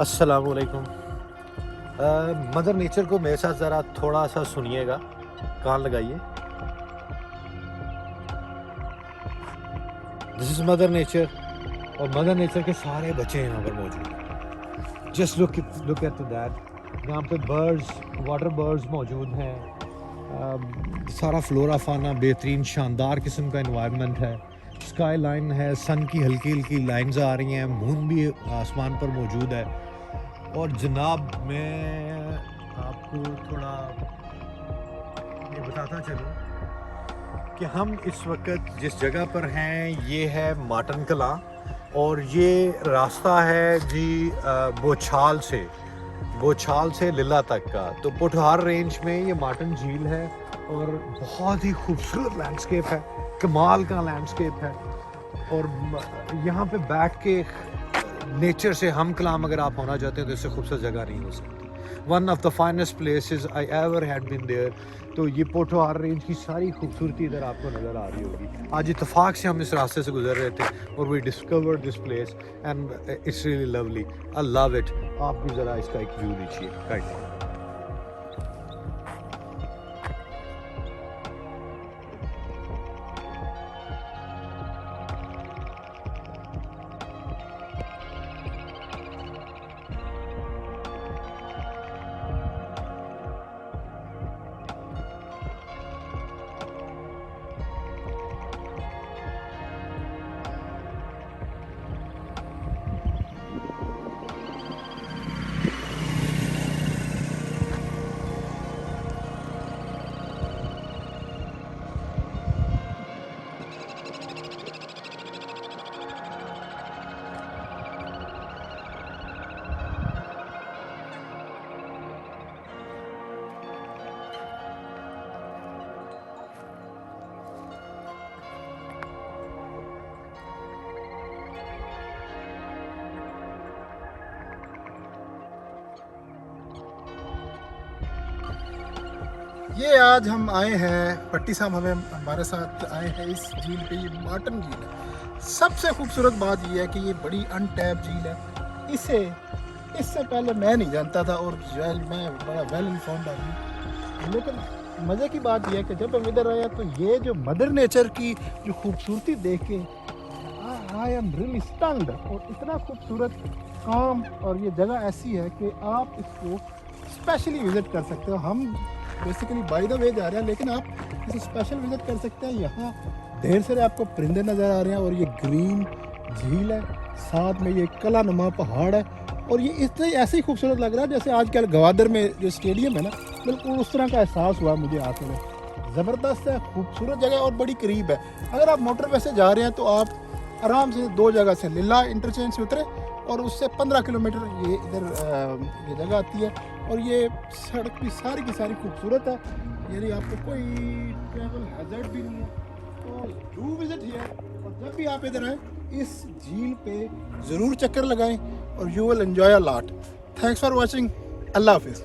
अस्सलामुअलैकुम। Mother nature को मेरे साथ ज़रा थोड़ा सा सुनिएगा, कान लगाइए। दिस इज़ मदर नेचर और मदर नेचर के सारे बच्चे यहाँ पर मौजूद हैं। Just look at that. यहाँ पे बर्ड्स, वाटर बर्ड्स मौजूद हैं। सारा फ्लोरा फाना बेहतरीन शानदार किस्म का इन्वायरमेंट है। स्काई लाइन है, सन की हल्की हल्की लाइंस आ रही हैं, मून भी आसमान पर मौजूद है। और जनाब मैं आपको थोड़ा ये बताता चलूँ कि हम इस वक्त जिस जगह पर हैं ये है माटन कलां और ये रास्ता है जी बोछाल से लिला तक का। तो पोठहार रेंज में ये माटन झील है और बहुत ही खूबसूरत लैंडस्केप है, कमाल का लैंडस्केप है। और यहाँ पे बैठ के नेचर से हम कलाम अगर आप होना चाहते हैं तो इससे खूबसूरत जगह नहीं हो सकती। One of the finest places I ever had been there. तो ये पोठहार रेंज की सारी खूबसूरती इधर आपको नज़र आ रही होगी। आज इत्तेफाक से हम इस रास्ते से गुजर रहे थे और we discovered this place and it's really lovely. I love it. आप भी ज़रा इसका एक व्यू लीजिए काइंडली। ये आज हम आए हैं, पट्टी साहब हमारे साथ आए हैं इस झील पे। ये माटन झील है। सबसे खूबसूरत बात ये है कि ये बड़ी अनटैप झील है। इससे पहले मैं नहीं जानता था और मैं बड़ा वेल इन्फॉर्म्ड आदमी। लेकिन मज़े की बात यह है कि जब हम इधर आया तो ये जो मदर नेचर की जो खूबसूरती देख के आई एम रियली स्टन्ड। और इतना खूबसूरत काम, और ये जगह ऐसी है कि आप इसको स्पेशली विज़िट कर सकते हो। हम बेसिकली बाय द वे जा रहे हैं, लेकिन आप इसे स्पेशल विज़िट कर सकते हैं। यहाँ ढेर सारे आपको परिंदे नज़र आ रहे हैं और ये ग्रीन झील है, साथ में ये कला नुमा पहाड़ है। और ये इतने ऐसे ही खूबसूरत लग रहा है जैसे आजकल गवादर में जो स्टेडियम है ना, बिल्कुल उस तरह का एहसास हुआ मुझे आके में। ज़बरदस्त है, खूबसूरत जगह और बड़ी करीब है। अगर आप मोटरवे से जा रहे हैं तो आप आराम से दो जगह से लिला इंटरचेंज से उतरे और उससे 15 किलोमीटर ये इधर ये जगह आती है। और ये सड़क भी सारी की सारी खूबसूरत है, यानी आपको कोई ट्रैवल हैजर्ड भी नहीं है। तो डू विजिट हियर। और जब भी आप इधर आए इस झील पे ज़रूर चक्कर लगाएं और you will enjoy a lot. Thanks for watching. अल्लाह हाफिज़।